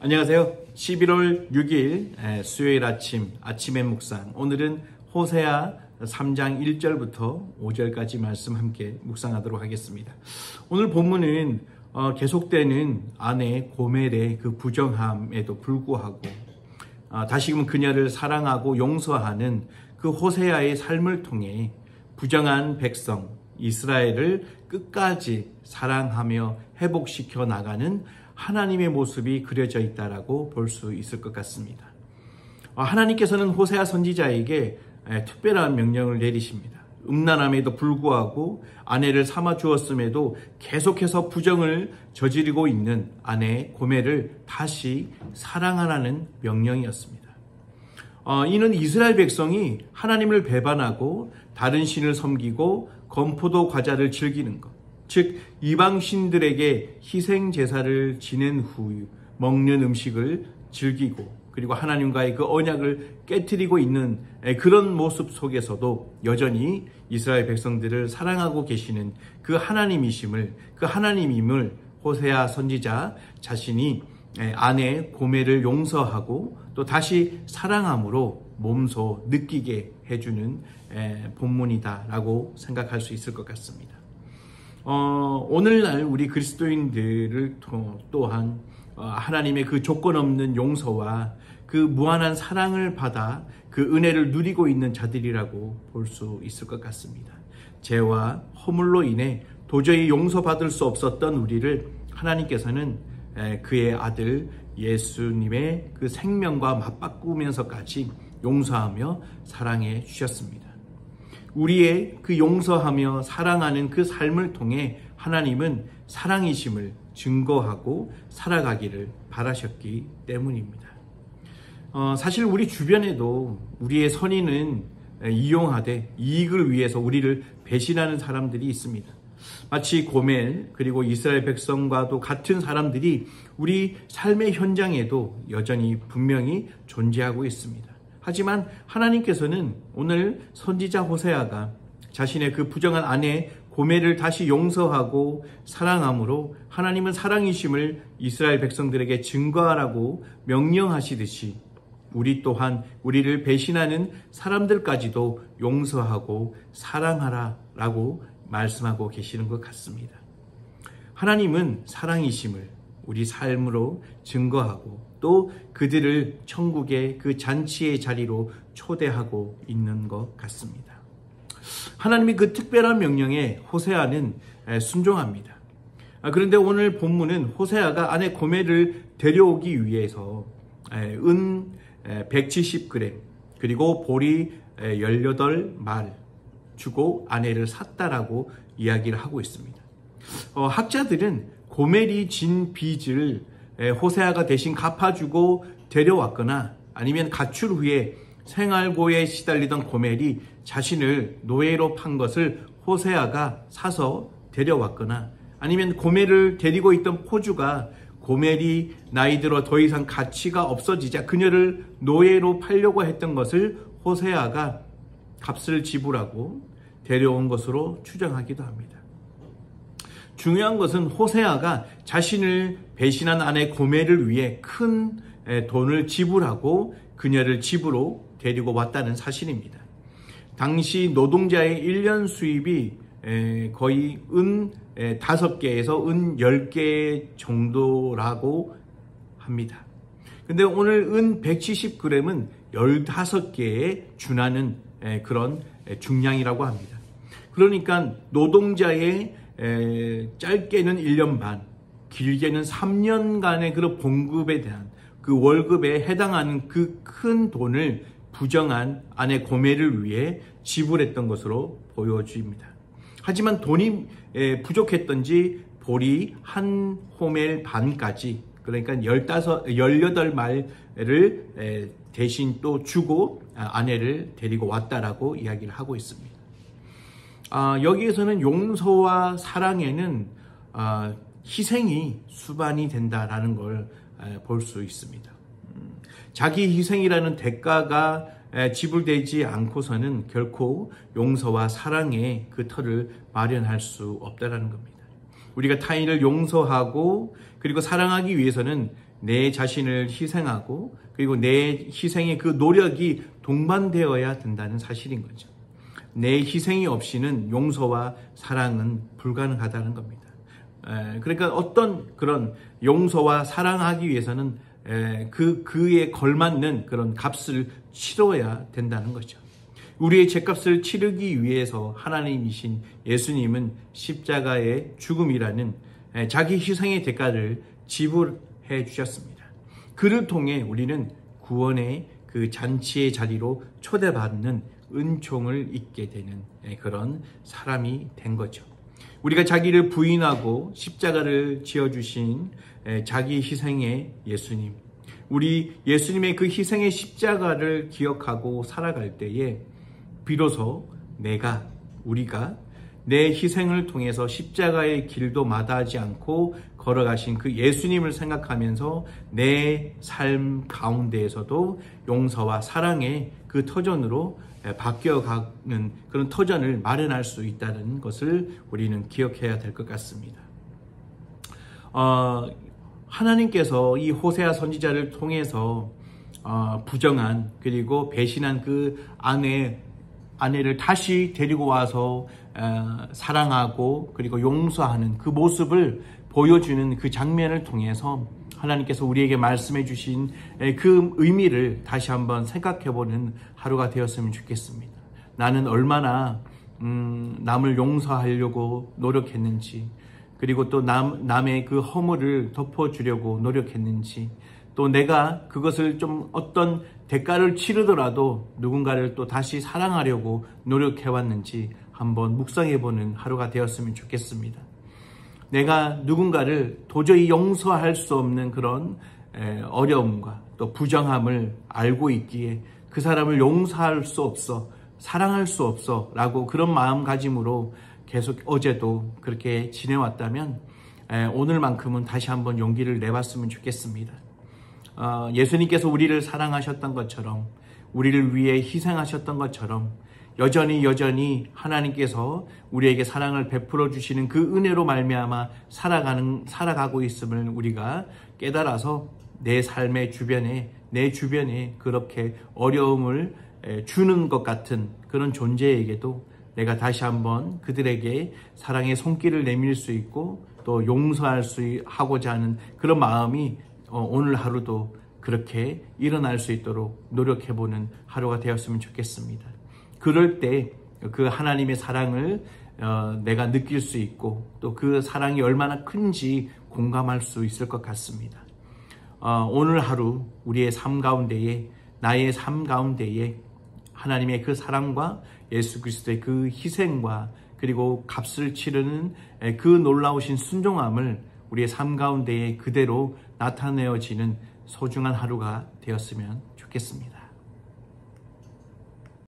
안녕하세요. 11월 6일 수요일 아침의 묵상. 오늘은 호세아 3장 1절부터 5절까지 말씀 함께 묵상하도록 하겠습니다. 오늘 본문은 계속되는 아내 고멜의 그 부정함에도 불구하고 다시금 그녀를 사랑하고 용서하는 그 호세아의 삶을 통해 부정한 백성 이스라엘을 끝까지 사랑하며 회복시켜 나가는 하나님의 모습이 그려져 있다라고 볼 수 있을 것 같습니다. 하나님께서는 호세아 선지자에게 특별한 명령을 내리십니다. 음란함에도 불구하고 아내를 삼아 주었음에도 계속해서 부정을 저지르고 있는 아내 고멜을 다시 사랑하라는 명령이었습니다. 이는 이스라엘 백성이 하나님을 배반하고 다른 신을 섬기고 건포도 과자를 즐기는 것, 즉 이방신들에게 희생 제사를 지낸 후 먹는 음식을 즐기고 그리고 하나님과의 그 언약을 깨트리고 있는 그런 모습 속에서도 여전히 이스라엘 백성들을 사랑하고 계시는 그 하나님이심을, 그 하나님임을 호세아 선지자 자신이 아내 고멜을 용서하고 또 다시 사랑함으로 몸소 느끼게 해주는 본문이다라고 생각할 수 있을 것 같습니다. 오늘날 우리 그리스도인들을 또한 하나님의 그 조건 없는 용서와 그 무한한 사랑을 받아 그 은혜를 누리고 있는 자들이라고 볼 수 있을 것 같습니다. 죄와 허물로 인해 도저히 용서받을 수 없었던 우리를 하나님께서는 그의 아들 예수님의 그 생명과 맞바꾸면서까지 용서하며 사랑해 주셨습니다. 우리의 그 용서하며 사랑하는 그 삶을 통해 하나님은 사랑이심을 증거하고 살아가기를 바라셨기 때문입니다. 사실 우리 주변에도 우리의 선의는 이용하되 이익을 위해서 우리를 배신하는 사람들이 있습니다. 마치 고멜 그리고 이스라엘 백성과도 같은 사람들이 우리 삶의 현장에도 여전히 분명히 존재하고 있습니다. 하지만 하나님께서는 오늘 선지자 호세아가 자신의 그 부정한 아내 고멜을 다시 용서하고 사랑함으로 하나님은 사랑이심을 이스라엘 백성들에게 증거하라고 명령하시듯이 우리 또한 우리를 배신하는 사람들까지도 용서하고 사랑하라라고 말씀하고 계시는 것 같습니다. 하나님은 사랑이심을 우리 삶으로 증거하고 또 그들을 천국의 그 잔치의 자리로 초대하고 있는 것 같습니다. 하나님의 그 특별한 명령에 호세아는 순종합니다. 그런데 오늘 본문은 호세아가 아내 고멜을 데려오기 위해서 은 170g 그리고 보리 18말 주고 아내를 샀다라고 이야기를 하고 있습니다. 학자들은 고멜이 진 빚을 호세아가 대신 갚아주고 데려왔거나 아니면 가출 후에 생활고에 시달리던 고멜이 자신을 노예로 판 것을 호세아가 사서 데려왔거나 아니면 고멜을 데리고 있던 포주가 고멜이 나이 들어 더 이상 가치가 없어지자 그녀를 노예로 팔려고 했던 것을 호세아가 값을 지불하고 데려온 것으로 추정하기도 합니다. 중요한 것은 호세아가 자신을 배신한 아내 고멜을 위해 큰 돈을 지불하고 그녀를 집으로 데리고 왔다는 사실입니다. 당시 노동자의 1년 수입이 거의 은 5개에서 은 10개 정도라고 합니다. 근데 오늘 은 170g은 15개에 준하는 그런 중량이라고 합니다. 그러니까 노동자의 짧게는 1년 반, 길게는 3년간의 그런 봉급에 대한 그 월급에 해당하는 그 큰 돈을 부정한 아내 고멜을 위해 지불했던 것으로 보여집니다. 하지만 돈이 부족했던지 보리 한 호멜 반까지 그러니까 18말을 대신 또 주고 아내를 데리고 왔다라고 이야기를 하고 있습니다. 여기에서는 용서와 사랑에는 희생이 수반이 된다라는 걸 볼 수 있습니다. 자기 희생이라는 대가가 지불되지 않고서는 결코 용서와 사랑의 그 터를 마련할 수 없다는 겁니다. 우리가 타인을 용서하고 그리고 사랑하기 위해서는 내 자신을 희생하고 그리고 내 희생의 그 노력이 동반되어야 된다는 사실인 거죠. 내 희생이 없이는 용서와 사랑은 불가능하다는 겁니다. 그러니까 어떤 그런 용서와 사랑하기 위해서는 그에 걸맞는 그런 값을 치러야 된다는 거죠. 우리의 죄값을 치르기 위해서 하나님이신 예수님은 십자가의 죽음이라는 자기 희생의 대가를 지불해 주셨습니다. 그를 통해 우리는 구원의 그 잔치의 자리로 초대받는 은총을 잊게 되는 그런 사람이 된 거죠. 우리가 자기를 부인하고 십자가를 지어주신 자기 희생의 예수님, 우리 예수님의 그 희생의 십자가를 기억하고 살아갈 때에 비로소 우리가 내 희생을 통해서 십자가의 길도 마다하지 않고 걸어가신 그 예수님을 생각하면서 내 삶 가운데에서도 용서와 사랑의 그 터전으로 바뀌어가는 그런 터전을 마련할 수 있다는 것을 우리는 기억해야 될 것 같습니다. 하나님께서 이 호세아 선지자를 통해서 부정한 그리고 배신한 그 아내를 다시 데리고 와서 사랑하고 그리고 용서하는 그 모습을 보여주는 그 장면을 통해서 하나님께서 우리에게 말씀해 주신 그 의미를 다시 한번 생각해보는 하루가 되었으면 좋겠습니다. 나는 얼마나 남을 용서하려고 노력했는지, 그리고 또 남의 그 허물을 덮어주려고 노력했는지, 또 내가 그것을 좀 어떤 대가를 치르더라도 누군가를 또 다시 사랑하려고 노력해왔는지 한번 묵상해보는 하루가 되었으면 좋겠습니다. 내가 누군가를 도저히 용서할 수 없는 그런 어려움과 또 부정함을 알고 있기에 그 사람을 용서할 수 없어, 사랑할 수 없어 라고 그런 마음가짐으로 계속 어제도 그렇게 지내왔다면 오늘만큼은 다시 한번 용기를 내봤으면 좋겠습니다. 예수님께서 우리를 사랑하셨던 것처럼, 우리를 위해 희생하셨던 것처럼 여전히 하나님께서 우리에게 사랑을 베풀어 주시는 그 은혜로 말미암아 살아가고 있음을 우리가 깨달아서 내 삶의 주변에, 내 주변에 그렇게 어려움을 주는 것 같은 그런 존재에게도 내가 다시 한번 그들에게 사랑의 손길을 내밀 수 있고 또 용서할 수 하고자 하는 그런 마음이 오늘 하루도 그렇게 일어날 수 있도록 노력해보는 하루가 되었으면 좋겠습니다. 그럴 때 그 하나님의 사랑을 내가 느낄 수 있고 또 그 사랑이 얼마나 큰지 공감할 수 있을 것 같습니다. 오늘 하루 우리의 삶 가운데에, 나의 삶 가운데에 하나님의 그 사랑과 예수 그리스도의 그 희생과 그리고 값을 치르는 그 놀라우신 순종함을 우리의 삶 가운데에 그대로 나타내어지는 소중한 하루가 되었으면 좋겠습니다.